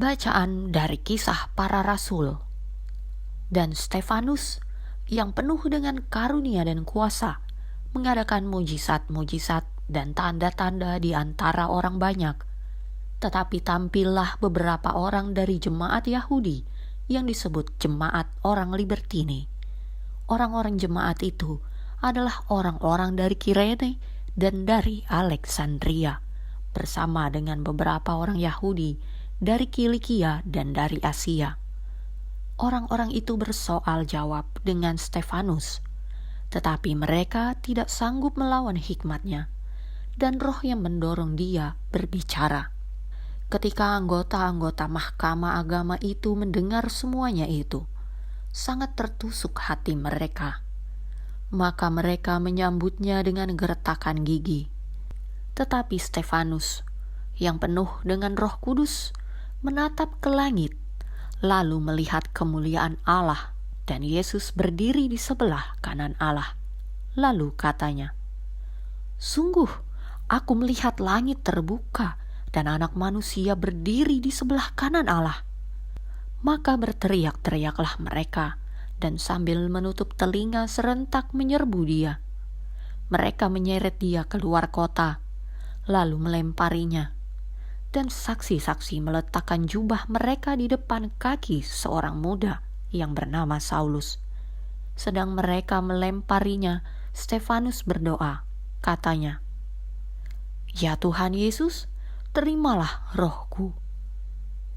Bacaan dari Kisah Para Rasul. Dan Stefanus, yang penuh dengan karunia dan kuasa, mengadakan mujizat-mujizat dan tanda-tanda di antara orang banyak. Tetapi tampillah beberapa orang dari jemaat Yahudi yang disebut jemaat orang Libertini. Orang-orang jemaat itu adalah orang-orang dari Kirene dan dari Alexandria, bersama dengan beberapa orang Yahudi dari Kilikia dan dari Asia. Orang-orang itu bersoal jawab dengan Stefanus, tetapi mereka tidak sanggup melawan hikmatnya, dan roh yang mendorong dia berbicara. Ketika anggota-anggota mahkamah agama itu mendengar semuanya itu, sangat tertusuk hati mereka. Maka mereka menyambutnya dengan gertakan gigi. Tetapi Stefanus, yang penuh dengan Roh Kudus, menatap ke langit, lalu melihat kemuliaan Allah dan Yesus berdiri di sebelah kanan Allah. Lalu katanya, "Sungguh, aku melihat langit terbuka dan Anak Manusia berdiri di sebelah kanan Allah." Maka berteriak-teriaklah mereka, dan sambil menutup telinga serentak menyerbu dia. Mereka menyeret dia keluar kota, lalu melemparinya. Dan saksi-saksi meletakkan jubah mereka di depan kaki seorang muda yang bernama Saulus. Sedang mereka melemparinya, Stefanus berdoa, katanya, "Ya Tuhan Yesus, terimalah rohku."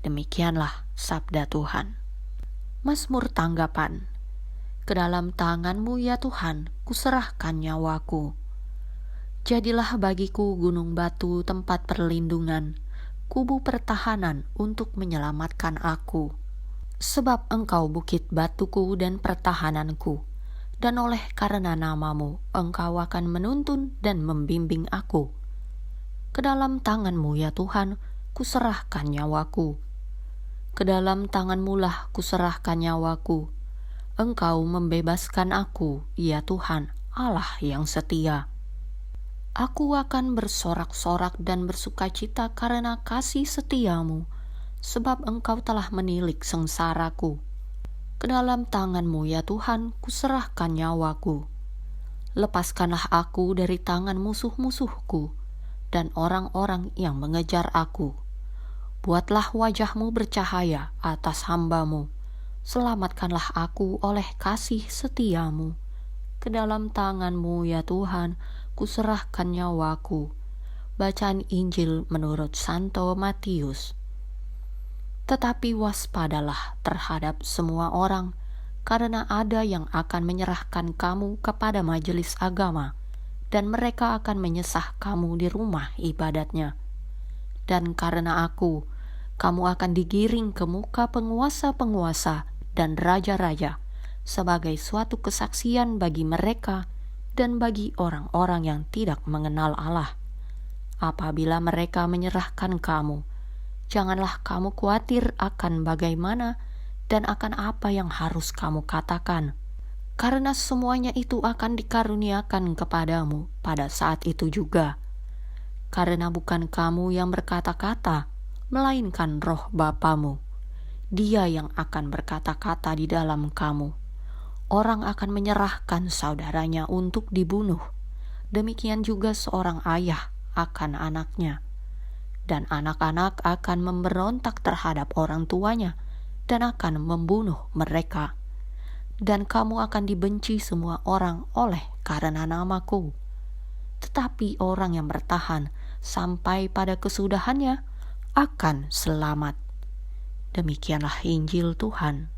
Demikianlah sabda Tuhan. Mazmur tanggapan. Ke dalam tangan-Mu ya Tuhan, kuserahkan nyawaku. Jadilah bagiku gunung batu tempat perlindungan, kubu pertahanan untuk menyelamatkan aku. Sebab Engkau bukit batuku dan pertahananku, dan oleh karena nama-Mu Engkau akan menuntun dan membimbing aku. Ke dalam tangan-Mu ya Tuhan, kuserahkan nyawaku. Ke dalam tangan-Mu lah kuserahkan nyawaku. Engkau membebaskan aku, ya Tuhan, Allah yang setia. Aku akan bersorak-sorak dan bersukacita karena kasih setiamu, sebab Engkau telah menilik sengsaraku. Ke dalam tangan-Mu ya Tuhan, kuserahkan nyawaku. Lepaskanlah aku dari tangan musuh-musuhku dan orang-orang yang mengejar aku. Buatlah wajah-Mu bercahaya atas hamba-Mu. Selamatkanlah aku oleh kasih setiamu. Ke dalam tangan-Mu ya Tuhan, kuserahkan nyawaku. Bacaan Injil menurut Santo Matius. Tetapi waspadalah terhadap semua orang, karena ada yang akan menyerahkan kamu kepada majelis agama, dan mereka akan menyesah kamu di rumah ibadatnya. Dan karena aku, kamu akan digiring ke muka penguasa-penguasa dan raja-raja, sebagai suatu kesaksian bagi mereka dan bagi orang-orang yang tidak mengenal Allah. Apabila mereka menyerahkan kamu, janganlah kamu khawatir akan bagaimana dan akan apa yang harus kamu katakan, karena semuanya itu akan dikaruniakan kepadamu pada saat itu juga. Karena bukan kamu yang berkata-kata, melainkan Roh Bapamu. Dia yang akan berkata-kata di dalam kamu. Orang akan menyerahkan saudaranya untuk dibunuh. Demikian juga seorang ayah akan anaknya. Dan anak-anak akan memberontak terhadap orang tuanya dan akan membunuh mereka. Dan kamu akan dibenci semua orang oleh karena namaku. Tetapi orang yang bertahan sampai pada kesudahannya akan selamat. Demikianlah Injil Tuhan.